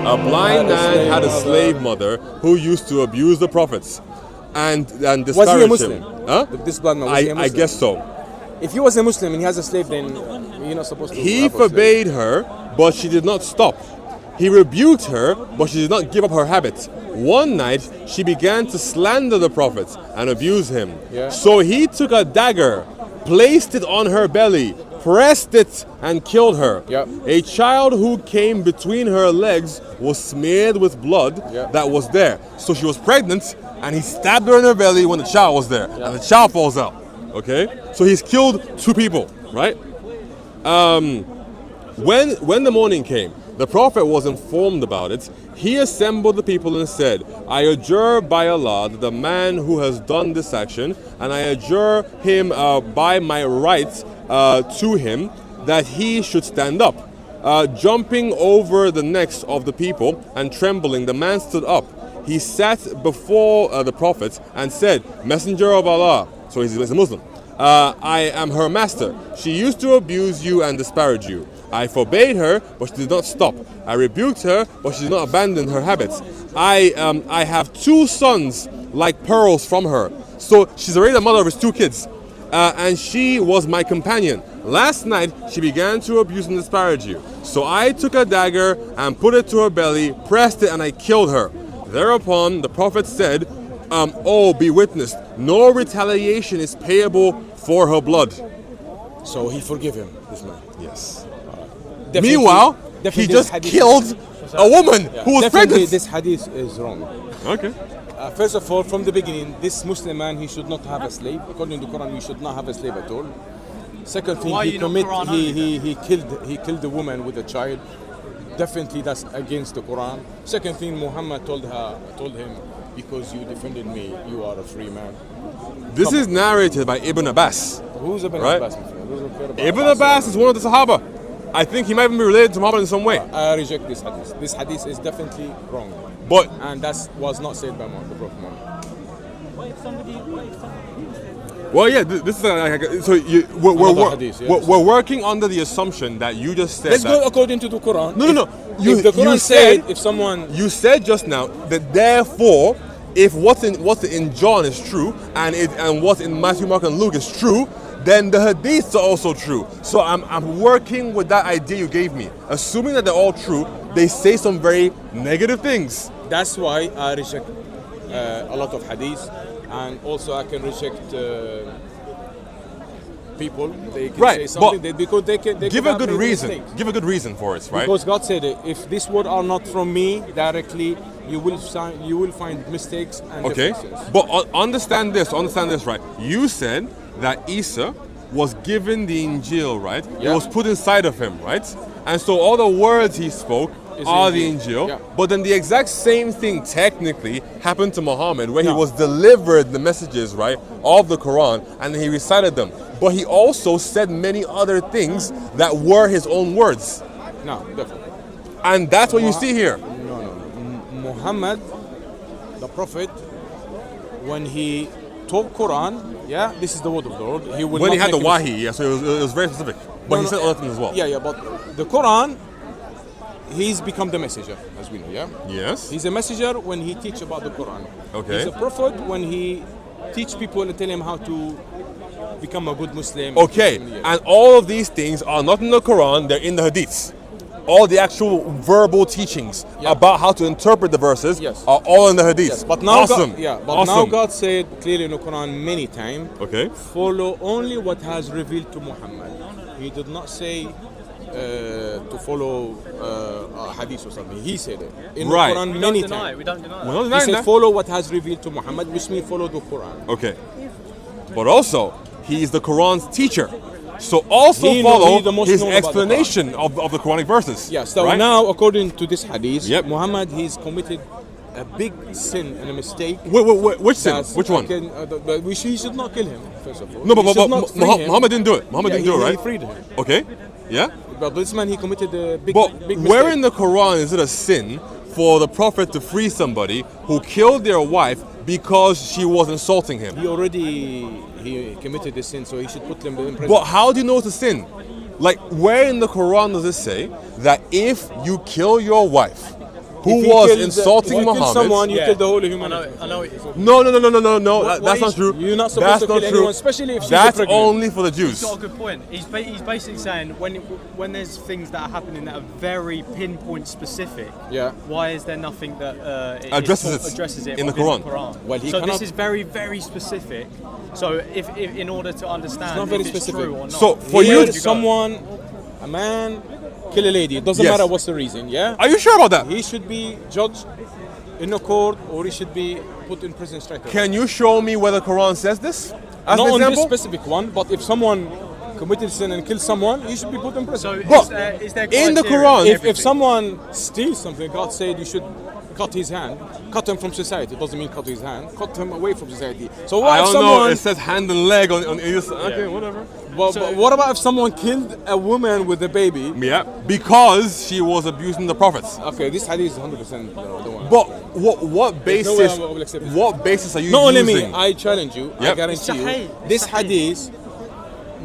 A blind man had a slave mother who used to abuse the prophets and disparage Was he a Muslim? him. Huh? This blind man, was he a I Muslim? guess so. If he was a Muslim and he has a slave, then you're not supposed to. He have a slave. forbade her, but she did not stop. He rebuked her, but she did not give up her habit. One night, she began to slander the prophet and abuse him. Yeah. So he took a dagger, placed it on her belly, pressed it, and killed her. Yep. A child who came between her legs was smeared with blood Yep. that was there. So she was pregnant, and he stabbed her in her belly when the child was there, and the child falls out. Okay? So he's killed 2 people, right? When the morning came, the prophet was informed about it. He assembled the people and said, I adjure by Allah that the man who has done this action, and I adjure him by my rights to him, that he should stand up. Jumping over the necks of the people and trembling, the man stood up. He sat before the prophet and said, Messenger of Allah, so he's a Muslim, I am her master. She used to abuse you and disparage you. I forbade her, but she did not stop. I rebuked her, but she did not abandon her habits. I have 2 sons like pearls from her. So she's already the mother of his 2 kids. And she was my companion. Last night, she began to abuse and disparage you. So I took a dagger and put it to her belly, pressed it, and I killed her. Thereupon, the prophet said, oh, be witnessed, no retaliation is payable for her blood. So he forgave him, this man. Yes. Definitely- Meanwhile, definitely he this just hadith- killed a woman who was Definitely pregnant. this hadith is wrong. Okay. First of all, from the beginning, this Muslim man, he should not have a slave. According to the Quran, we should not have a slave at all. Second thing, he killed a woman with a child. Definitely that's against the Quran. Second thing, Muhammad told him, because you defended me, you are a free man. This is narrated by Ibn Abbas. Who's Ibn Right. Abbas? my friend? Who's Ibn Abbas is one of the Sahaba. I think he might even be related to Muhammad in some way. I reject this hadith. This hadith is definitely wrong. But And that was not said by the Prophet Muhammad. well, yeah, this is so Another hadith, yeah. we're working under the assumption that you just said. Let's that, go according to the Quran. No. If the Quran said, if someone... You said just now that therefore, if what's in John is true and what's in Matthew, Mark, and Luke is true, then the hadiths are also true. So I'm working with that idea you gave me, assuming that they're all true. They say some very negative things. That's why I reject a lot of hadith, and also I can reject people. They can say something because they can give a have good made reason. mistakes. Give a good reason for it, right? Because God said, if this word are not from me directly, you will find mistakes and Okay, differences. but understand this, right? You said that Isa was given the Injil, right? Yeah. It was put inside of him, right? And so all the words he spoke are the Injil. Yeah. But then the exact same thing technically happened to Muhammad, where he No. was delivered the messages, right, of the Quran, and he recited them. But he also said many other things that were his own words. No, definitely. And that's what you see here. No. Muhammad, the Prophet, when he taught Quran, this is the word of the Lord. He will When he not had the make a wahi, yeah, so it was very specific. But he said other things as well. Yeah, but the Quran, he's become the messenger, as we know, yeah? Yes. He's a messenger when he teach about the Quran. Okay. He's a prophet when he teach people and tell him how to become a good Muslim. Okay, and all of these things are not in the Quran, they're in the Hadiths. All the actual verbal teachings about how to interpret the verses are all in the Hadiths. Yes, but now awesome. now God said clearly in the Quran many times, okay, follow only what has revealed to Muhammad. He did not say to follow hadith or something. He said it in the Quran many times. We don't deny We're not He denying said that. follow what has revealed to Muhammad, which means follow the Quran. Okay, but also he is the Quran's teacher, so also He follow the most his known about the explanation of the Quranic verses. Yeah, so right? now according to this hadith, Yep. Muhammad he's committed a big sin and a mistake. Which sin? That's- Which one? but we should not kill him, first of all. No, We but should not free him. Muhammad didn't do it. Muhammad didn't do it, He right? freed him. Okay, yeah. But this man, he committed a big, But big where mistake. in the Quran is it a sin for the Prophet to free somebody who killed their wife because she was insulting him? He committed this sin, so he should put them in prison. But how do you know it's a sin? Like, where in the Quran does it say that if you kill your wife who If he was killed- insulting if you kill Muhammad. someone, you Yeah. kill the whole I humanity. know what you're talking No, that's not true. You're not supposed That's to not kill true. anyone, especially if she's That's pregnant. only for the Jews. He's got a good point. He's basically saying when there's things that are happening that are very pinpoint specific. Yeah. Why is there nothing that Addresses it in the within Quran? Well, he so cannot- this is very very specific. So if in order to understand not very if it's specific. true or not. So, for Here, you- someone, a man, kill a lady. It doesn't Yes. matter what's the reason. Yeah. Are you sure about that? He should be judged in a court, or he should be put in prison straight away. Can you show me where the Quran says this? As Not an on this example? specific one, but if someone committed sin and killed someone, he should be put in prison. So But is there in the criteria Quran- for if everything? someone steals something, God said you should cut his hand, cut him from society. It doesn't mean cut his hand, cut him away from society. So what I if don't someone? know. It says hand and leg on either side. Okay, whatever. But what about if someone killed a woman with a baby? Yeah, because she was abusing the prophets. Okay, this hadith is 100% the one. But what no way basis? I will accept this. What basis are you Not only me, using? I challenge you. I Yep. guarantee you, Sahih. this Sahih. hadith,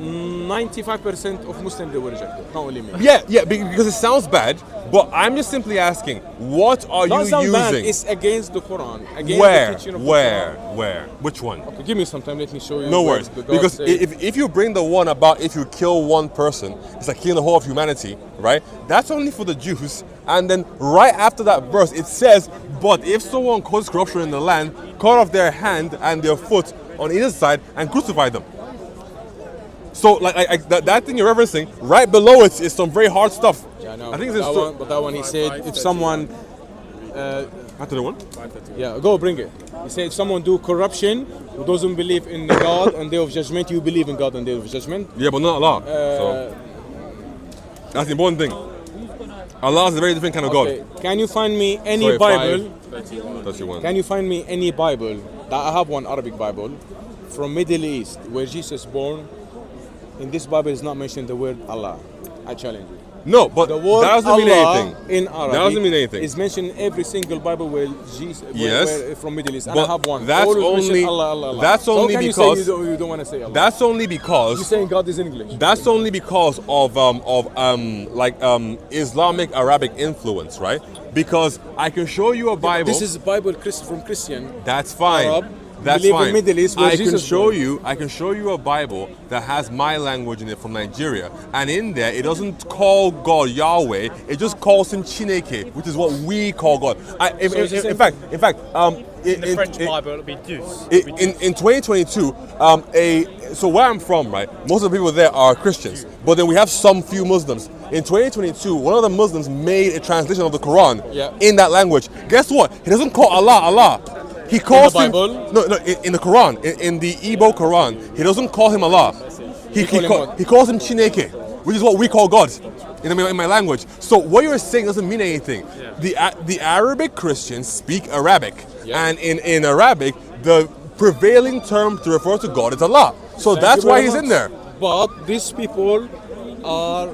95% of Muslims they will reject it. Not only me. Yeah, because it sounds bad. But I'm just simply asking, what are Not you sound bad, using? it's against the Quran. Against Where? the teaching of Where? Which one? The Quran. Okay, give me some time. Let me show you. No where worries. the God Because said- if you bring the one about if you kill one person, it's like killing the whole of humanity, right? That's only for the Jews. And then right after that verse, it says, but if someone causes corruption in the land, cut off their hand and their foot on either side and crucify them. So like that thing you're referencing, right below it is some very hard stuff. Yeah, I know. I think it's that one, but that one he said if someone, After the one? yeah, go bring it. He said if someone do corruption who doesn't believe in the God and Day of Judgment, you believe in God and Day of Judgment. Yeah, but not Allah. So that's the important thing. Allah is a very different kind of Okay, God. can you find me any Sorry, Bible? 31. Can you find me any Bible? That I have one Arabic Bible from Middle East where Jesus born. In this Bible is not mentioned the word Allah. I challenge you. No, but The word that doesn't mean Allah anything. in Arabic That doesn't mean anything. is mentioned in every single Bible where Jesus Yes. where from Middle East. And But I have one. that's Always mention only- Allah, Allah, Allah. that's So only how can because- you say you don't want to say Allah. That's only You're because saying God is English. that's only because of Islamic Arabic influence, right? Because I can show you a Bible. This is Bible from Christian. That's fine. Arab, That's believe in fine. Middle East where I can Jesus show born. you. I can show you a Bible that has my language in it from Nigeria, and in there it doesn't call God Yahweh. It just calls him Chineke, which is what we call God. In fact, in the French Bible, it'll be Deuce. in 2022, so where I'm from, right, most of the people there are Christians, but then we have some few Muslims. In 2022, one of the Muslims made a translation of the Quran in that language. Guess what? He doesn't call Allah Allah. He calls him Bible? no in the Quran, in the Igbo Quran. He doesn't call him Allah. He calls him Chineke, which is what we call God in my language. So what you're saying doesn't mean anything. The Arabic Christians speak Arabic, and in Arabic, the prevailing term to refer to God is Allah. So that's why he's in there. But these people are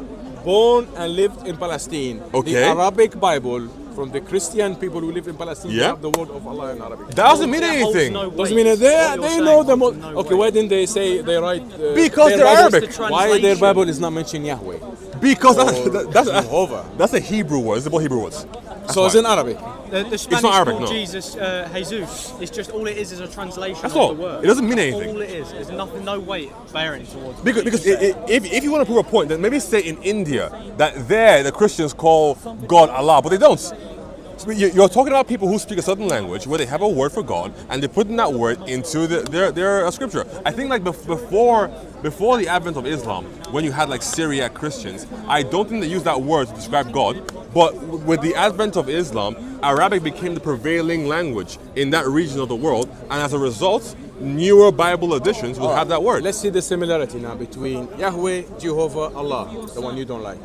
born and lived in Palestine. Okay. The Arabic Bible from the Christian people who live in Palestine Yeah. have the word of Allah in Arabic. That doesn't mean That holds anything. no weight. Doesn't mean that What you're they saying know the holds most. no Okay, weight. why didn't they say they write? Because their they're Bible- Arabic. Why their Translation. Bible is not mentioning Yahweh? Because that's Jehovah. that's a Hebrew word. It's about Hebrew words. So it's in Arabic. The Spanish not Arabic, called no. Jesus, Jesus. It's just all it is a translation That's of all. the word. It doesn't mean anything. All it is. There's nothing, no weight bearing towards. Because if you want to prove a point, then maybe say in India that there the Christians call God Allah, but they don't. So you're talking about people who speak a certain language where they have a word for God and they're putting that word into their scripture. I think like before the advent of Islam, when you had like Syriac Christians, I don't think they used that word to describe God. But with the advent of Islam, Arabic became the prevailing language in that region of the world, and as a result, newer Bible editions will have that word. Let's see the similarity now between Yahweh, Jehovah, Allah, the one you don't like.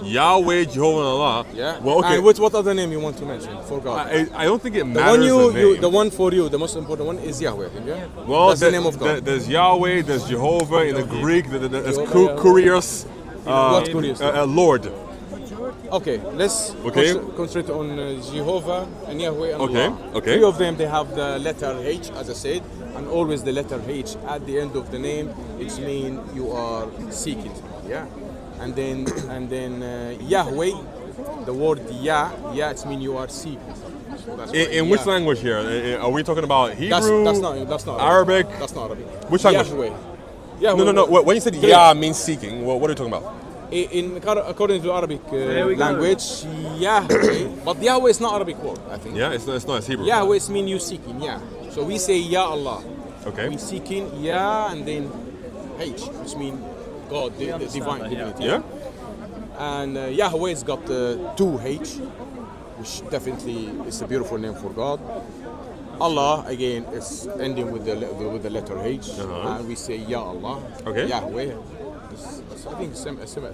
Yahweh, Jehovah, and Allah. Yeah. Well, okay. And what other name you want to mention for God? I don't think it The matters. one the name. the one for you, the most important one is Yahweh. Yeah? Well, That's the name of God. There's Yahweh, there's Jehovah in the Greek, there's Jehovah, Kurios, What curious? Lord. Okay, let's Okay. concentrate on Jehovah and Yahweh and Okay, Allah. okay. Three of them, they have the letter H, as I said, and always the letter H at the end of the name. It means you are seeking. Yeah, and then Yahweh the word ya, it means you are seeking. So that's In which language here? Are we talking about Hebrew? That's not Arabic? That's not Arabic. Which language? Yahweh. No. When you said ya means seeking, what are you talking about? According to Arabic language, Yahweh, but Yahweh is not Arabic word, I think. Yeah, it's not it's Hebrew. Yahweh means you seeking, yeah. So we say Ya Allah. Okay. We seeking Ya and then H, which means God, the divine divinity. Yeah. And Yahweh's got two H, which definitely is a beautiful name for God. Allah again is ending with the letter H, and we say Ya Allah. Okay. Yahweh. I think similar. So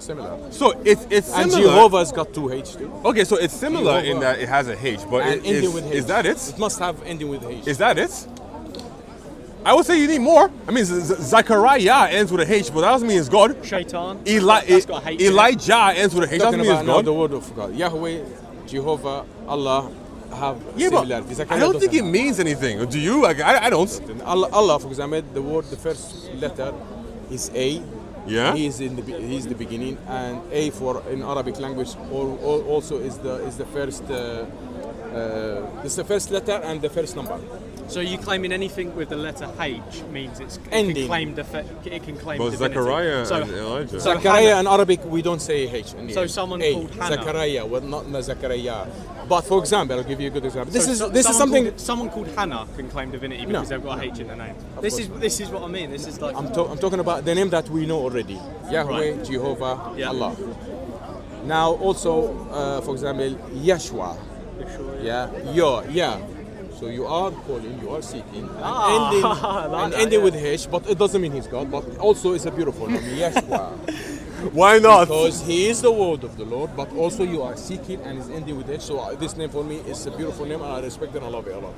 it's similar. And Jehovah's got two H too. Okay, so it's similar Jehovah. in that it has a H, but And ending with H. Is that it? It must have ending with H. Is that it? I would say you need more. I mean, Zachariah ends with a H, but that doesn't mean it's God. Shaitan. That's got a H. Elijah ends with a H, doesn't mean it's God. The word of God. Yahweh, Jehovah, Allah have similarities. But I don't think it means anything. Do you? Like, I don't. Allah, for example, the first letter is A. Yeah. He's the beginning, and A for in Arabic language also is the first. It's the first letter and the first number. So you claiming anything with the letter H means it Ending. can claim But divinity. Zachariah So- and Elijah. Zachariah in Arabic we don't say H. In the So end. someone A. called Hannah. Zachariah, well not Zachariah. But for example, I'll give you a good example. This So is something. someone called Hannah can claim divinity because they've got a H in their name. This is what I mean. This is like I'm talking about the name that we know already. Yahweh, Right. Jehovah, Yeah. Allah. Now also, for example, Yeshua. Yeah. So you are calling, you are seeking, and ending with H, but it doesn't mean he's God, but also it's a beautiful name, Yeshua. Why not? Because he is the word of the Lord, but also you are seeking and is ending with H. So this name for me is a beautiful name, and I respect it and I love it a lot.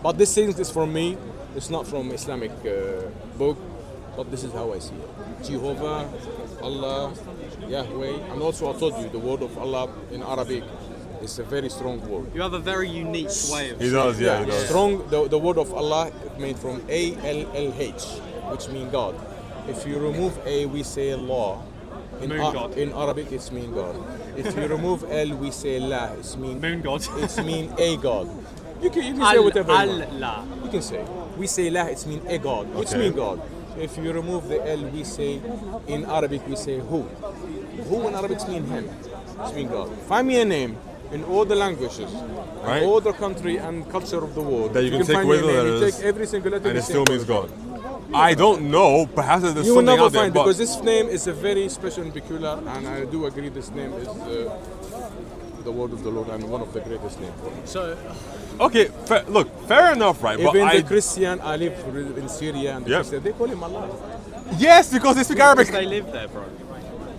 But this thing is from me, it's not from Islamic book, but this is how I see it. Jehovah, Allah, Yahweh, and also I told you the word of Allah in Arabic is a very strong word. you have a very unique way of. He does, yeah, he does. Strong, the word of Allah made from A-L-L-H, which means God. If you remove A, we say Allah. God. In Arabic, it's mean God. If you remove L, we say La. It's mean Moon God. It's mean a God. You can say whatever you want. Allah. You can say. We say La. It's mean a God. It's Okay. mean God. If you remove the L, we say in Arabic we say Who. Who in Arabic mean Him. It's mean God. Find me a name in all the languages, Right. in all the country and culture of the world That you can take find away me a the name, you letters, take every single letter, and you it say still God. means God. I don't know. Perhaps there's You will something never out there, find but because this name is a very special and peculiar, and I do agree this name is the word of the Lord and one of the greatest names. So okay, fair enough, right? Even but the Christian, I live in Syria, and the Yeah. Christian, they call him Allah. yes, because they speak Arabic. they live there, bro.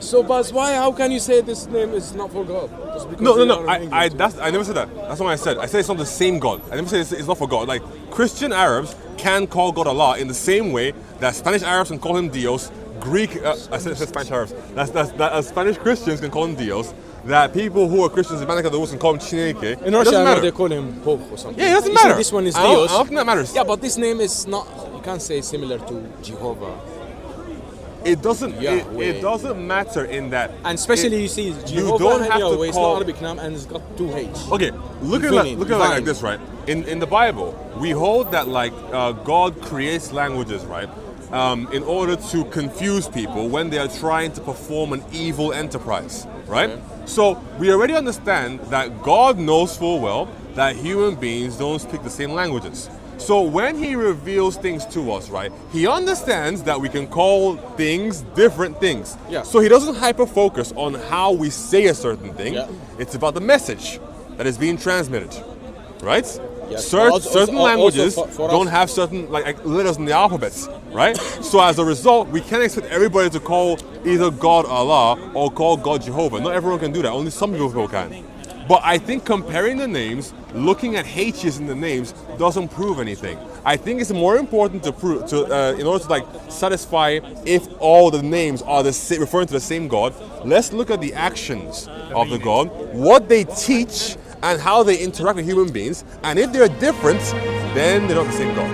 So, Buzz, why? How can you say this name is not for God? Just because No. they are in English. I never said that. That's not what I said. I said it's not the same God. I never said it's not for God. Like Christian Arabs can call God Allah in the same way that Spanish Arabs can call him Dios. Greek, I said Spanish Arabs. That Spanish Christians can call him Dios. That people who are Christians in America can call him Chineke. In It doesn't Russia, I know matter. they call him Pope or something. Yeah, it doesn't You see, matter. this one is I don't Dios. think that matters. Yeah, but this name is not. You can't say similar to Jehovah. It doesn't. Yahweh. It doesn't matter in that. And especially It- you see, you Jehovah don't and have to Yahweh, it's call- not Arabic name and it's got two H. Okay, look at Infinite, it like divine. this, right? In the Bible, we hold that like God creates languages, right? In order to confuse people when they are trying to perform an evil enterprise, right? Okay. So we already understand that God knows full well that human beings don't speak the same languages. So when he reveals things to us, right, he understands that we can call things different things. Yeah. So he doesn't hyper focus on how we say a certain thing. Yeah. It's about the message that is being transmitted, right? Yes. Certain Also languages for don't us- have certain like letters in the alphabets, right? So as a result, we can't expect everybody to call either God Allah or call God Jehovah. Not everyone can do that. Only some people can. But I think comparing the names, looking at H's in the names, doesn't prove anything. I think it's more important to prove, in order to like satisfy if all the names are referring to the same God. Let's look at the actions of the God, what they teach, and how they interact with human beings. And if they're different, then they're not the same God.